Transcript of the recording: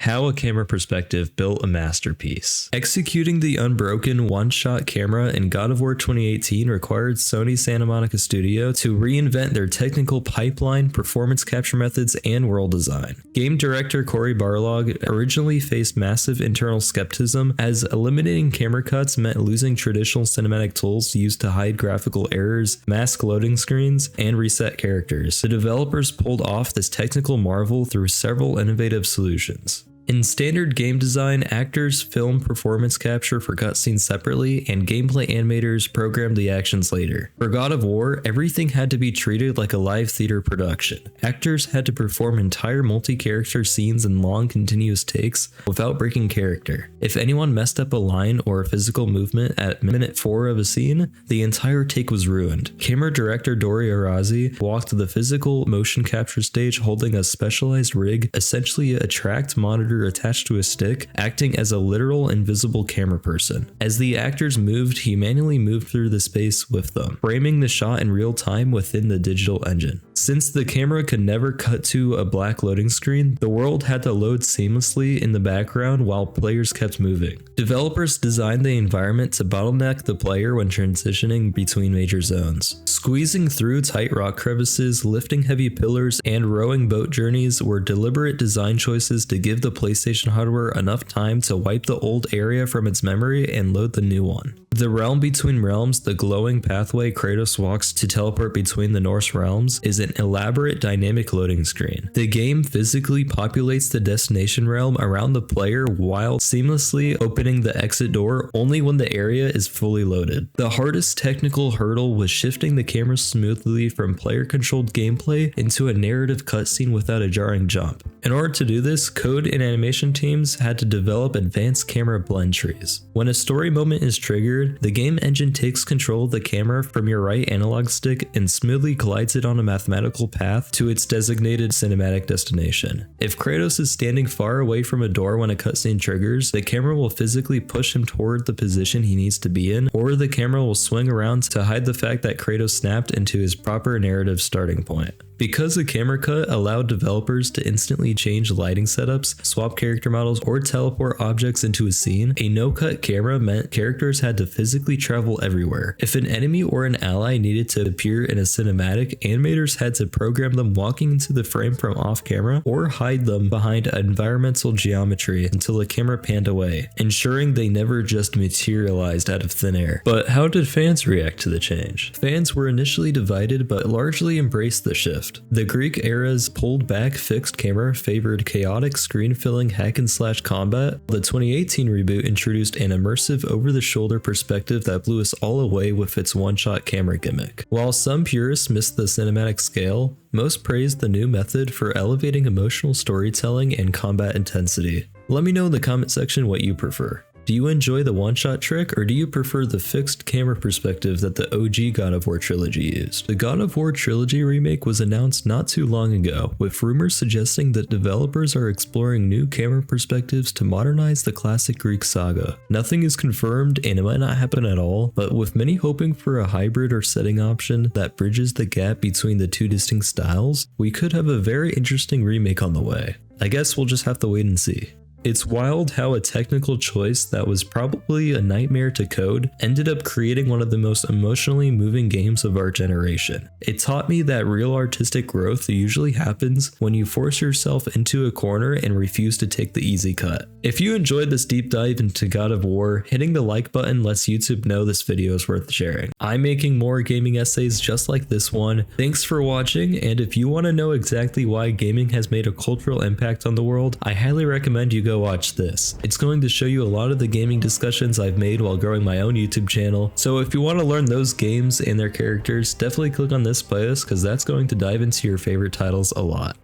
How a camera perspective built a masterpiece. Executing the unbroken one-shot camera in God of War 2018 required Sony Santa Monica Studio to reinvent their technical pipeline, performance capture methods, and world design. Game director Cory Barlog originally faced massive internal skepticism, as eliminating camera cuts meant losing traditional cinematic tools used to hide graphical errors, mask loading screens, and reset characters. The developers pulled off this technical marvel through several innovative solutions. In standard game design, actors film performance capture for cutscenes separately, and gameplay animators programmed the actions later. For God of War, everything had to be treated like a live theater production. Actors had to perform entire multi-character scenes in long continuous takes without breaking character. If anyone messed up a line or a physical movement at minute 4 of a scene, the entire take was ruined. Camera director Dori Arazi walked the physical motion capture stage holding a specialized rig, essentially a tracked monitor attached to a stick, acting as a literal invisible camera person. As the actors moved, he manually moved through the space with them, framing the shot in real time within the digital engine. Since the camera could never cut to a black loading screen, the world had to load seamlessly in the background while players kept moving. Developers designed the environment to bottleneck the player when transitioning between major zones. Squeezing through tight rock crevices, lifting heavy pillars, and rowing boat journeys were deliberate design choices to give the PlayStation hardware enough time to wipe the old area from its memory and load the new one. The realm between realms, the glowing pathway Kratos walks to teleport between the Norse realms, is an elaborate dynamic loading screen. The game physically populates the destination realm around the player while seamlessly opening the exit door only when the area is fully loaded. The hardest technical hurdle was shifting the camera smoothly from player-controlled gameplay into a narrative cutscene without a jarring jump. In order to do this, code and animation teams had to develop advanced camera blend trees. When a story moment is triggered, the game engine takes control of the camera from your right analog stick and smoothly glides it on a mathematical path to its designated cinematic destination. If Kratos is standing far away from a door when a cutscene triggers, the camera will physically push him toward the position he needs to be in, or the camera will swing around to hide the fact that Kratos snapped into his proper narrative starting point. Because the camera cut allowed developers to instantly change lighting setups, swap character models, or teleport objects into a scene, a no-cut camera meant characters had to physically travel everywhere. If an enemy or an ally needed to appear in a cinematic, animators had to program them walking into the frame from off-camera or hide them behind environmental geometry until the camera panned away, ensuring they never just materialized out of thin air. But how did fans react to the change? Fans were initially divided but largely embraced the shift. The Greek era's pulled back fixed camera favored chaotic screen-filling hack-and-slash combat. The 2018 reboot introduced an immersive over-the-shoulder perspective that blew us all away with its one-shot camera gimmick. While some purists missed the cinematic scale, most praised the new method for elevating emotional storytelling and combat intensity. Let me know in the comment section what you prefer. Do you enjoy the one-shot trick, or do you prefer the fixed camera perspective that the OG God of War trilogy used? The God of War trilogy remake was announced not too long ago, with rumors suggesting that developers are exploring new camera perspectives to modernize the classic Greek saga. Nothing is confirmed, and it might not happen at all, but with many hoping for a hybrid or setting option that bridges the gap between the two distinct styles, we could have a very interesting remake on the way. I guess we'll just have to wait and see. It's wild how a technical choice that was probably a nightmare to code ended up creating one of the most emotionally moving games of our generation. It taught me that real artistic growth usually happens when you force yourself into a corner and refuse to take the easy cut. If you enjoyed this deep dive into God of War, hitting the like button lets YouTube know this video is worth sharing. I'm making more gaming essays just like this one. Thanks for watching, and if you want to know exactly why gaming has made a cultural impact on the world, I highly recommend you go watch this. It's going to show you a lot of the gaming discussions I've made while growing my own YouTube channel, so if you want to learn those games and their characters, definitely click on this playlist because that's going to dive into your favorite titles a lot.